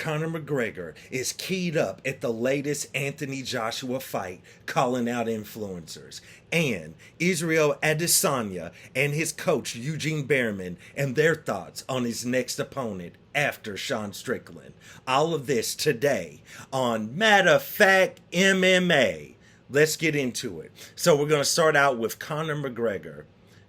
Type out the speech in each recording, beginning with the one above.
Conor McGregor is keyed up at the latest Anthony Joshua fight, calling out influencers. And Israel Adesanya and his coach Eugene Behrman and their thoughts on his next opponent after Sean Strickland. All of this today on Matter of Fact MMA. Let's get into it. So we're going to start out with Conor McGregor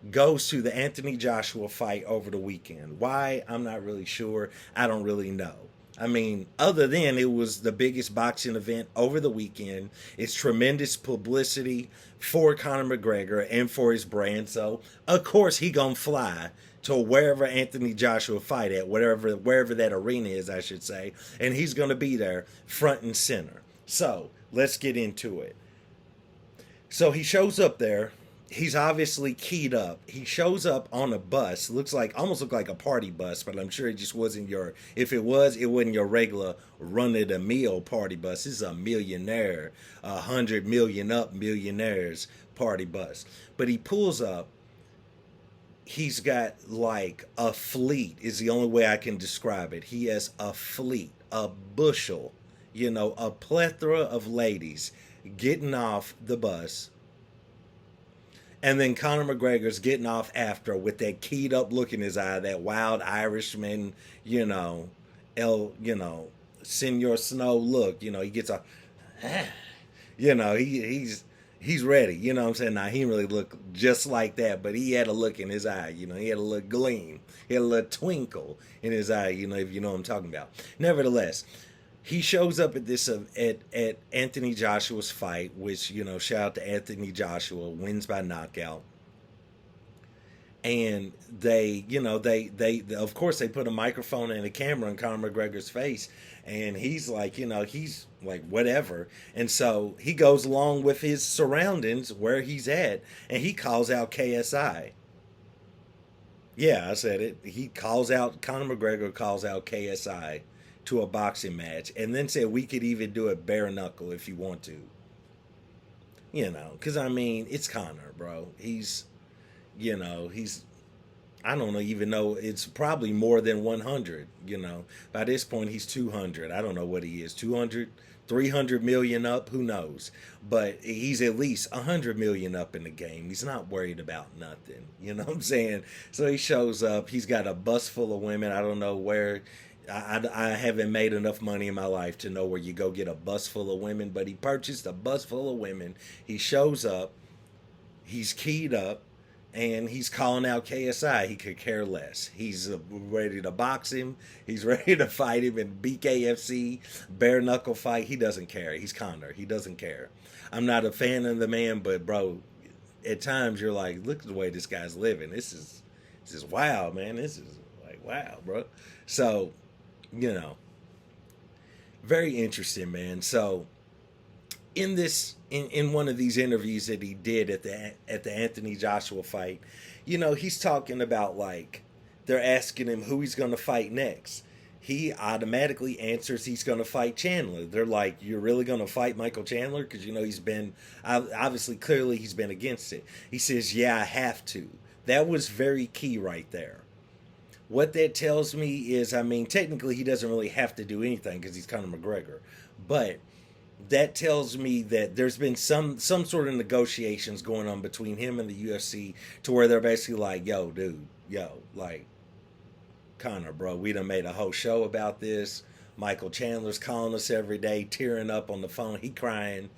goes to the Anthony Joshua fight over the weekend. Why? I'm not really sure. I don't really know. I mean, other than it was the biggest boxing event over the weekend, it's tremendous publicity for Conor McGregor and for his brand. So, of course, he gonna fly to wherever Anthony Joshua fight at, wherever that arena is, I should say, and he's gonna be there front and center. So, let's get into it. So he shows up there. He's obviously keyed up. He shows up on a bus. Almost looked like a party bus, but I'm sure it just wasn't your. If it was, it wasn't your regular run-of-the-mill party bus. This is a millionaire, 100 million up millionaires party bus. But he pulls up. He's got like a fleet. Is the only way I can describe it. He has a fleet, a bushel, a plethora of ladies getting off the bus. And then Conor McGregor's getting off after with that keyed up look in his eye, that wild Irishman, Senor Snow look. He gets a, he's ready. You know what I'm saying? Now, he didn't really look just like that, but he had a look in his eye. He had a little gleam. He had a little twinkle in his eye, if you know what I'm talking about. Nevertheless, he shows up at this at Anthony Joshua's fight, which shout out to Anthony Joshua, wins by knockout. And they of course they put a microphone and a camera in Conor McGregor's face, and he's like whatever. And so he goes along with his surroundings where he's at, and he calls out KSI. Yeah, I said it. Conor McGregor calls out KSI to a boxing match, and then said we could even do it bare knuckle if you want to. Because it's Conor, bro. He's I don't even know, it's probably more than 100. By this point he's 200. I don't know what he is, 200, 300 million up, who knows? But he's at least 100 million up in the game. He's not worried about nothing. You know what I'm saying? So he shows up. He's got a bus full of women. I don't know where. I haven't made enough money in my life to know where you go get a bus full of women, but he purchased a bus full of women. He shows up, he's keyed up, and he's calling out KSI. He could care less. He's ready to box him. He's ready to fight him in BKFC, bare knuckle fight. He doesn't care. He's Conor. He doesn't care. I'm not a fan of the man, but bro, at times you're like, look at the way this guy's living. This is wild, man. This is like wow, bro. So, very interesting, man. So in one of these interviews that he did at the Anthony Joshua fight, he's talking about like they're asking him who he's going to fight next. He automatically answers he's going to fight Chandler. They're like, you're really going to fight Michael Chandler? Because he's been obviously clearly he's been against it. He says, yeah, I have to. That was very key right there. What that tells me is, technically he doesn't really have to do anything because he's Conor McGregor. But that tells me that there's been some sort of negotiations going on between him and the UFC to where they're basically like, yo, dude, like, Conor, bro, we done made a whole show about this. Michael Chandler's calling us every day, tearing up on the phone. He crying,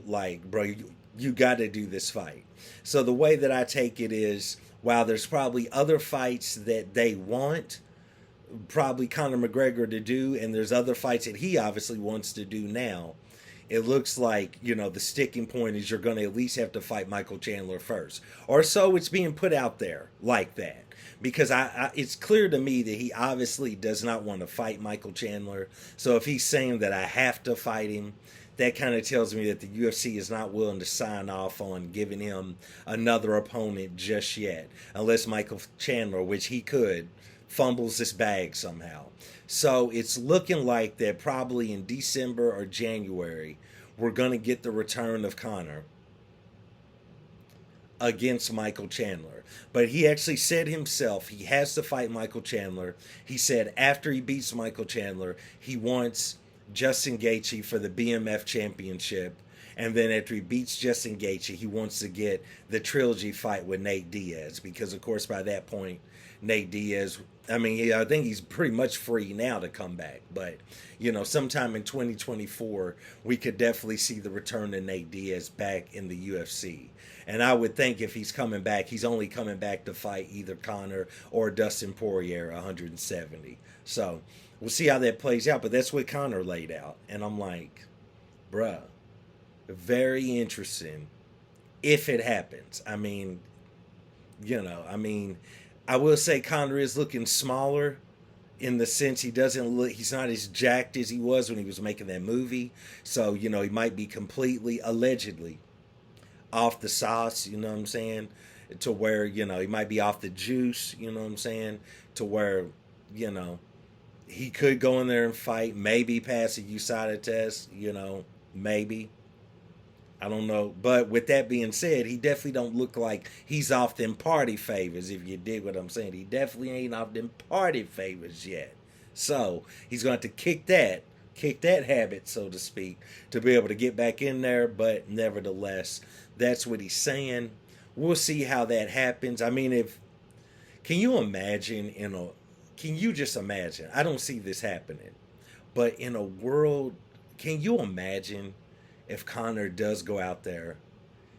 like, bro, you got to do this fight. So the way that I take it is, while there's probably other fights that they want probably Conor McGregor to do, and there's other fights that he obviously wants to do now, it looks like, the sticking point is you're going to at least have to fight Michael Chandler first. Or so it's being put out there like that. Because it's clear to me that he obviously does not want to fight Michael Chandler. So if he's saying that I have to fight him, that kind of tells me that the UFC is not willing to sign off on giving him another opponent just yet. Unless Michael Chandler, which he could, fumbles this bag somehow. So it's looking like that probably in December or January, we're going to get the return of Conor. against Michael Chandler. But he actually said himself he has to fight Michael Chandler. He said after he beats Michael Chandler, he wants Justin Gaethje for the BMF championship. And then after he beats Justin Gaethje, he wants to get the trilogy fight with Nate Diaz. Because, of course, by that point, Nate Diaz, I think he's pretty much free now to come back. But, sometime in 2024, we could definitely see the return of Nate Diaz back in the UFC. And I would think if he's coming back, he's only coming back to fight either Conor or Dustin Poirier 170. So we'll see how that plays out. But that's what Conor laid out. And I'm like, bruh, very interesting if it happens. I will say Conor is looking smaller in the sense he's not as jacked as he was when he was making that movie. So, he might be completely, allegedly, off the sauce, you know what I'm saying? To where, he might be off the juice, you know what I'm saying? To where, he could go in there and fight, maybe pass a USADA test, maybe. I don't know. But with that being said, he definitely don't look like he's off them party favors, if you dig what I'm saying. He definitely ain't off them party favors yet. So he's going to have to kick that habit, so to speak, to be able to get back in there. But nevertheless, that's what he's saying. We'll see how that happens. Can you just imagine? I don't see this happening. But in a world, can you imagine if Conor does go out there,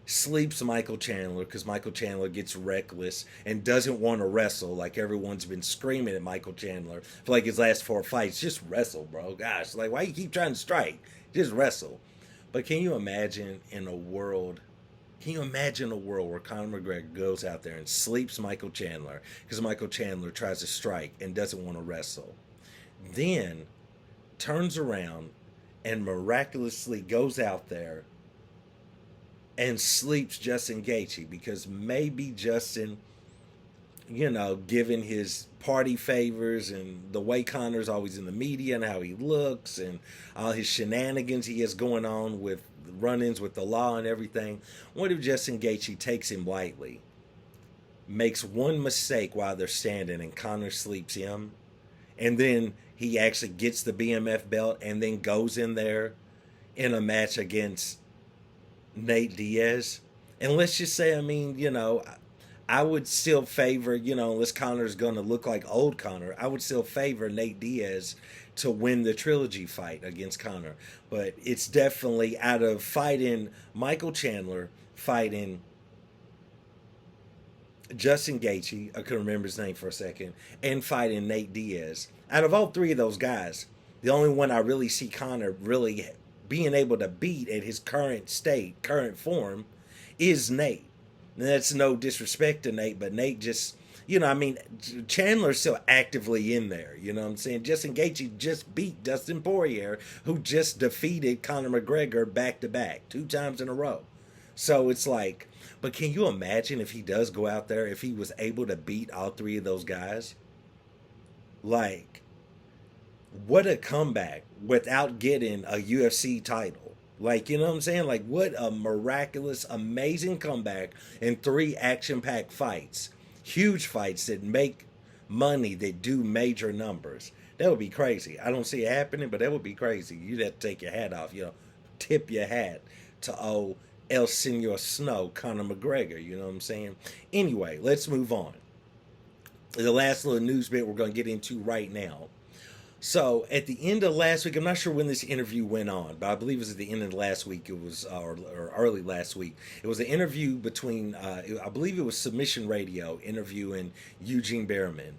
sleeps Michael Chandler because Michael Chandler gets reckless and doesn't want to wrestle like everyone's been screaming at Michael Chandler for like his last 4 fights? Just wrestle, bro. Gosh, like why you keep trying to strike? Just wrestle. But can you imagine a world where Conor McGregor goes out there and sleeps Michael Chandler because Michael Chandler tries to strike and doesn't want to wrestle? Then turns around and miraculously goes out there and sleeps Justin Gaethje because maybe Justin, given his party favors and the way Conor's always in the media and how he looks and all his shenanigans he has going on with run-ins with the law and everything, what if Justin Gaethje takes him lightly, makes one mistake while they're standing and Conor sleeps him, and then he actually gets the BMF belt and then goes in there in a match against Nate Diaz? And let's just say, I would still favor, unless Conor's going to look like old Conor, I would still favor Nate Diaz to win the trilogy fight against Conor. But it's definitely out of fighting Michael Chandler, fighting Justin Gaethje, I couldn't remember his name for a second, and fighting Nate Diaz. Out of all 3 of those guys, the only one I really see Conor really being able to beat at his current state, current form, is Nate. And that's no disrespect to Nate, but Nate just, Chandler's still actively in there, you know what I'm saying? Justin Gaethje just beat Dustin Poirier, who just defeated Conor McGregor back-to-back, 2 times in a row. So it's like, but can you imagine if he does go out there, if he was able to beat all 3 of those guys? Like, what a comeback without getting a UFC title. Like, you know what I'm saying? Like, what a miraculous, amazing comeback in 3 action-packed fights. Huge fights that make money, that do major numbers. That would be crazy. I don't see it happening, but that would be crazy. You'd have to take your hat off, tip your hat to El Senor Snow, Conor McGregor, you know what I'm saying? Anyway, let's move on. The last little news bit we're going to get into right now. So, at the end of last week, I'm not sure when this interview went on, but I believe it was at the end of last week, it was, or early last week. It was an interview between, I believe it was Submission Radio, interviewing Eugene Behrman,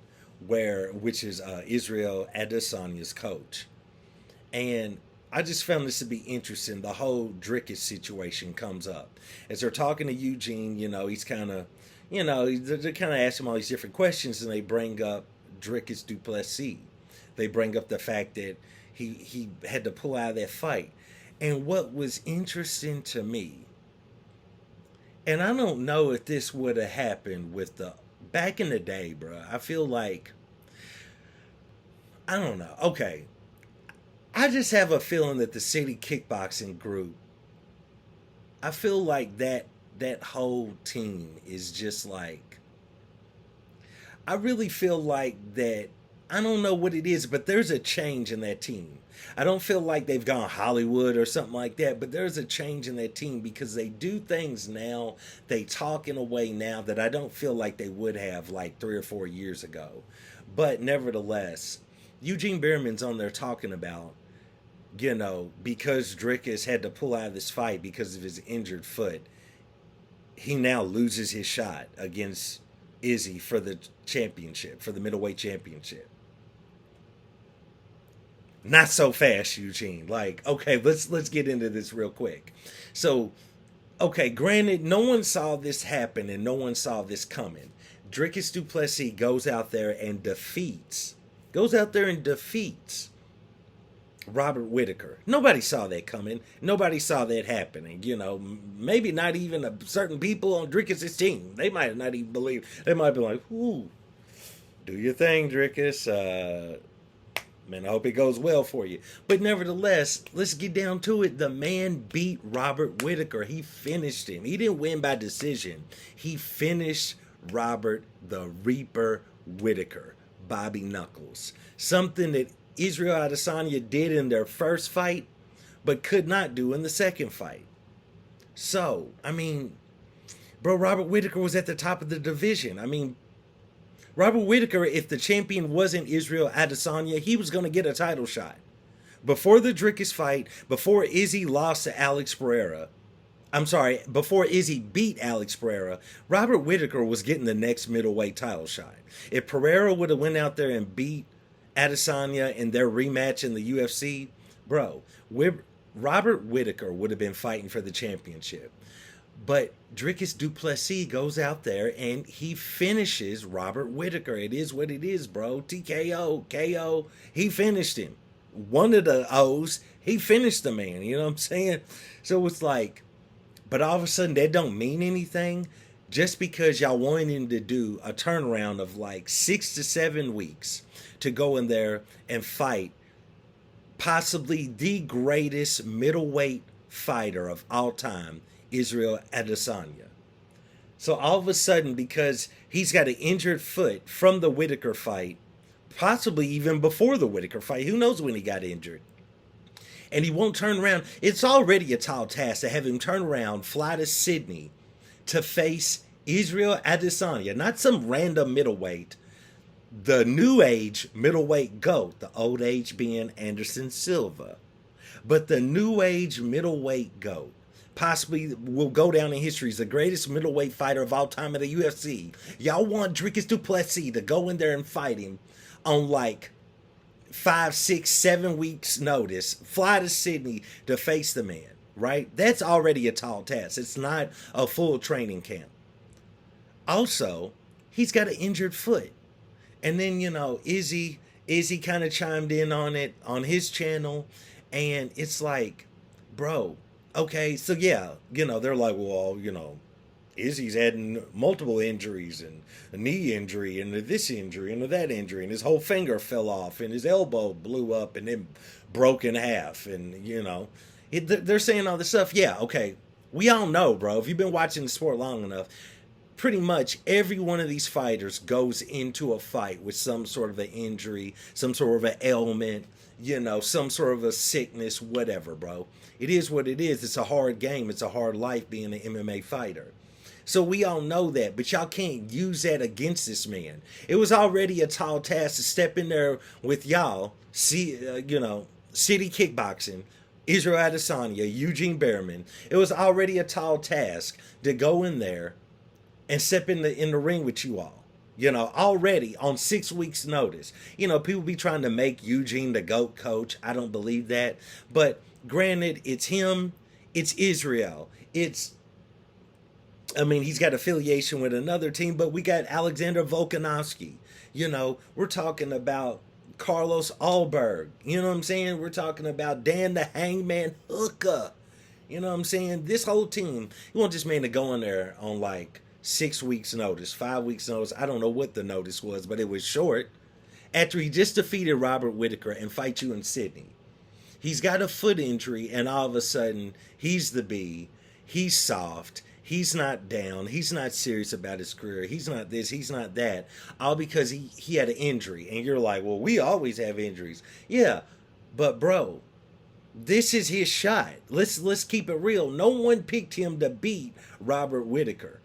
which is Israel Adesanya's coach. And I just found this to be interesting. The whole Dricus situation comes up. As they're talking to Eugene, he's kind of, they're kind of asking him all these different questions, and they bring up Dricus du Plessis. They bring up the fact that he had to pull out of that fight. And what was interesting to me, and I don't know if this would have happened back in the day, bro. I feel like, I don't know. Okay. I just have a feeling that the City Kickboxing Group, I feel like that that whole team is just like, I really feel like that. I don't know what it is, but there's a change in that team. I don't feel like they've gone Hollywood or something like that, but there's a change in that team because they do things now. They talk in a way now that I don't feel like they would have like 3 or 4 years ago. But nevertheless, Eugene Behrman's on there talking about, because Dricus had to pull out of this fight because of his injured foot, he now loses his shot against Izzy for the championship, for the middleweight championship. Not so fast, Eugene. Like, okay, let's get into this real quick. So, okay, granted, no one saw this happen and no one saw this coming. Dricus du Plessis goes out there and defeats Robert Whitaker. Nobody saw that coming. Nobody saw that happening. Maybe not even certain people on Dricus' team. They might not even believe. They might be like, "Ooh, do your thing, Dricus. Man, I hope it goes well for you." But nevertheless, let's get down to it. The man beat Robert Whitaker. He finished him. He didn't win by decision. He finished Robert the Reaper Whitaker, Bobby Knuckles. Something that Israel Adesanya did in their first fight, but could not do in the second fight. So, bro, Robert Whitaker was at the top of the division. Robert Whitaker, if the champion wasn't Israel Adesanya, he was going to get a title shot. Before the Dricus fight, before Izzy lost to Alex Pereira, before Izzy beat Alex Pereira, Robert Whitaker was getting the next middleweight title shot. If Pereira would have went out there and beat Adesanya in their rematch in the UFC, bro, Robert Whitaker would have been fighting for the championship. But Dricus du Plessis goes out there and he finishes Robert Whitaker. It is what it is, bro. TKO, KO. He finished him. One of the O's, he finished the man. You know what I'm saying? So it's like, but all of a sudden that don't mean anything just because y'all wanted him to do a turnaround of like 6 to 7 weeks to go in there and fight possibly the greatest middleweight fighter of all time, Israel Adesanya. So all of a sudden, because he's got an injured foot from the Whitaker fight, possibly even before the Whitaker fight, who knows when he got injured, and he won't turn around. It's already a tall task to have him turn around, fly to Sydney to face Israel Adesanya, not some random middleweight, the new age middleweight GOAT, the old age being Anderson Silva, but the new age middleweight GOAT. Possibly will go down in history as the greatest middleweight fighter of all time in the UFC. Y'all want Dricus du Plessis to go in there and fight him on like 5, 6, 7 weeks notice, fly to Sydney to face the man, right? That's already a tall task. It's not a full training camp. Also, he's got an injured foot. And then, Izzy kind of chimed in on it on his channel. And it's like, bro, okay, so yeah, they're like, well, Izzy's had multiple injuries and a knee injury and this injury and that injury. And his whole finger fell off and his elbow blew up and then broke in half. And, they're saying all this stuff. Yeah, okay. We all know, bro, if you've been watching the sport long enough, pretty much every one of these fighters goes into a fight with some sort of an injury, some sort of an ailment, some sort of a sickness, whatever, bro. It is what it is. It's a hard game. It's a hard life being an MMA fighter. So we all know that, but y'all can't use that against this man. It was already a tall task to step in there with y'all, City Kickboxing, Israel Adesanya, Eugene Behrman. It was already a tall task to go in there and step in the ring with you all. Already on 6 weeks' notice. People be trying to make Eugene the GOAT coach. I don't believe that. But granted, it's him. It's Israel. He's got affiliation with another team, but we got Alexander Volkanovski. We're talking about Carlos Alberg. You know what I'm saying? We're talking about Dan the Hangman Hooker. You know what I'm saying? This whole team. You want this man to go in there on like 6 weeks notice, 5 weeks notice. I don't know what the notice was, but it was short. After he just defeated Robert Whitaker and fight you in Sydney. He's got a foot injury and all of a sudden he's the B. He's soft. He's not down. He's not serious about his career. He's not this. He's not that. All because he had an injury. And you're like, well, we always have injuries. Yeah, but bro, this is his shot. Let's keep it real. No one picked him to beat Robert Whitaker.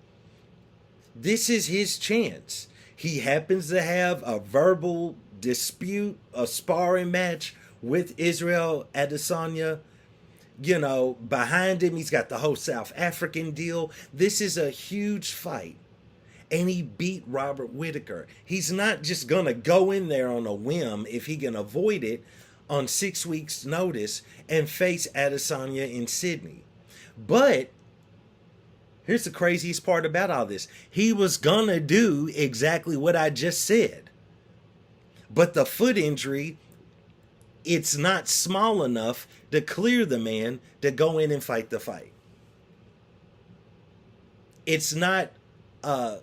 This is his chance. He happens to have a verbal dispute, a sparring match with Israel Adesanya. You know, behind him, he's got the whole South African deal. This is a huge fight. And he beat Robert Whitaker. He's not just going to go in there on a whim if he can avoid it on 6 weeks' notice and face Adesanya in Sydney. But here's the craziest part about all this. He was going to do exactly what I just said. But the foot injury, it's not small enough to clear the man to go in and fight the fight. It's not a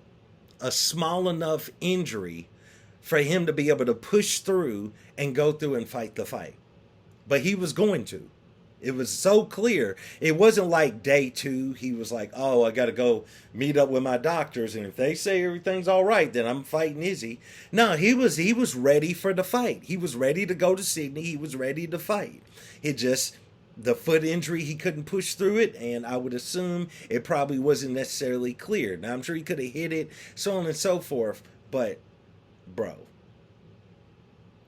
small enough injury for him to be able to push through and go through and fight the fight. But he was going to. It was so clear. It wasn't like day 2. He was like, oh, I got to go meet up with my doctors. And if they say everything's all right, then I'm fighting Izzy. No, he was ready for the fight. He was ready to go to Sydney. He was ready to fight. It just, the foot injury, he couldn't push through it. And I would assume it probably wasn't necessarily cleared. Now, I'm sure he could have hit it, so on and so forth. But, bro,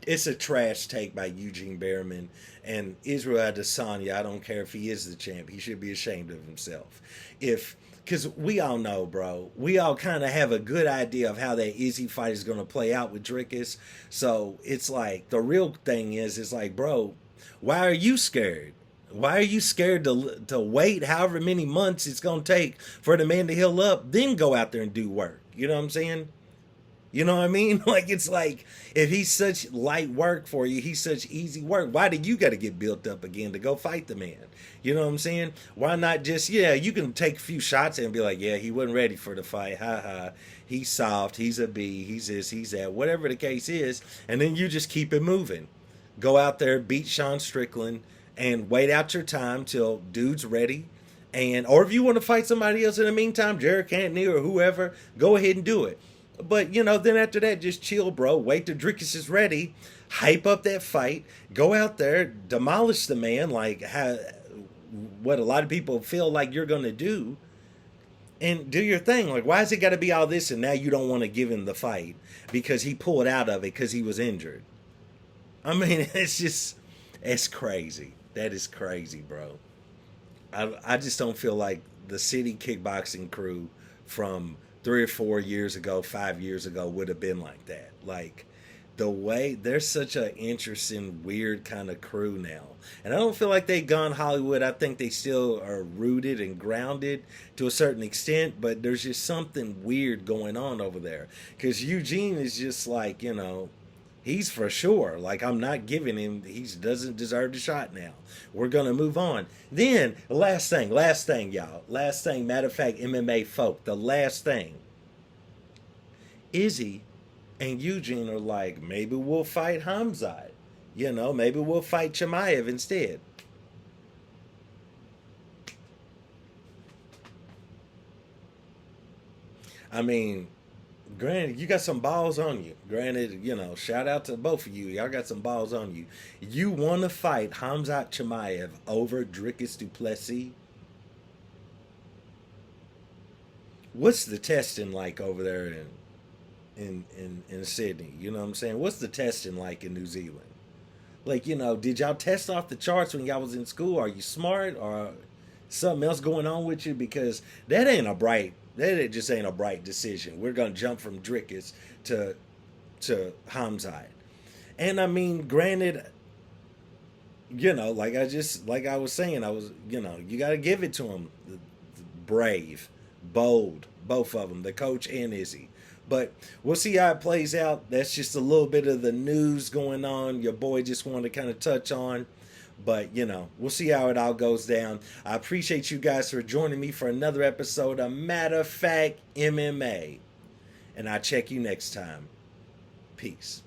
it's a trash take by Eugene Behrman. And Israel Adesanya, I don't care if he is the champ, he should be ashamed of himself. Because we all know, bro, we all kind of have a good idea of how that Izzy fight is going to play out with Dricus. So it's like, the real thing is like, bro, why are you scared? Why are you scared to wait however many months it's going to take for the man to heal up, then go out there and do work? You know what I'm saying? You know what I mean? Like, it's like, if he's such light work for you, he's such easy work, why do you got to get built up again to go fight the man? You know what I'm saying? Why not just, yeah, you can take a few shots and be like, yeah, he wasn't ready for the fight. Ha ha. He's soft. He's a B. He's this. He's that. Whatever the case is. And then you just keep it moving. Go out there, beat Sean Strickland, and wait out your time till dude's ready. Or if you want to fight somebody else in the meantime, Jared Cantony or whoever, go ahead and do it. But, you know, then after that, just chill, bro. Wait till Dricus is ready. Hype up that fight. Go out there. Demolish the man like what a lot of people feel like you're going to do. And do your thing. Like, why has it got to be all this and now you don't want to give him the fight? Because he pulled out of it because he was injured. I mean, it's crazy. That is crazy, bro. I just don't feel like the city kickboxing crew from 3 or 4 years ago, 5 years ago would have been like that. Like, the way, they're such an interesting, weird kind of crew now. And I don't feel like they've gone Hollywood. I think they still are rooted and grounded to a certain extent, but there's just something weird going on over there. Because Eugene is just like, you know, he's for sure. Like, I'm not giving him, he doesn't deserve the shot now. We're going to move on. Then, last thing, y'all. Last thing, matter of fact, MMA folk, the last thing. Izzy and Eugene are like, maybe we'll fight Hamzat. You know, maybe we'll fight Chimaev instead. I mean, granted, you got some balls on you. Granted, you know, shout out to both of you. Y'all got some balls on you. You want to fight Hamzat Chimaev over Dricus du Plessis? What's the testing like over there in Sydney? You know what I'm saying? What's the testing like in New Zealand? Like, you know, did y'all test off the charts when y'all was in school? Are you smart or something else going on with you? Because that just ain't a bright decision. We're gonna jump from Dricus to Hamzat. And I mean, granted, you know, like I was saying, you know, you gotta give it to him. Brave, bold, both of them, the coach and Izzy. But we'll see how it plays out. That's just a little bit of the news going on. Your boy just wanted to kind of touch on. But, you know, we'll see how it all goes down. I appreciate you guys for joining me for another episode of Matter of Fact MMA. And I'll check you next time. Peace.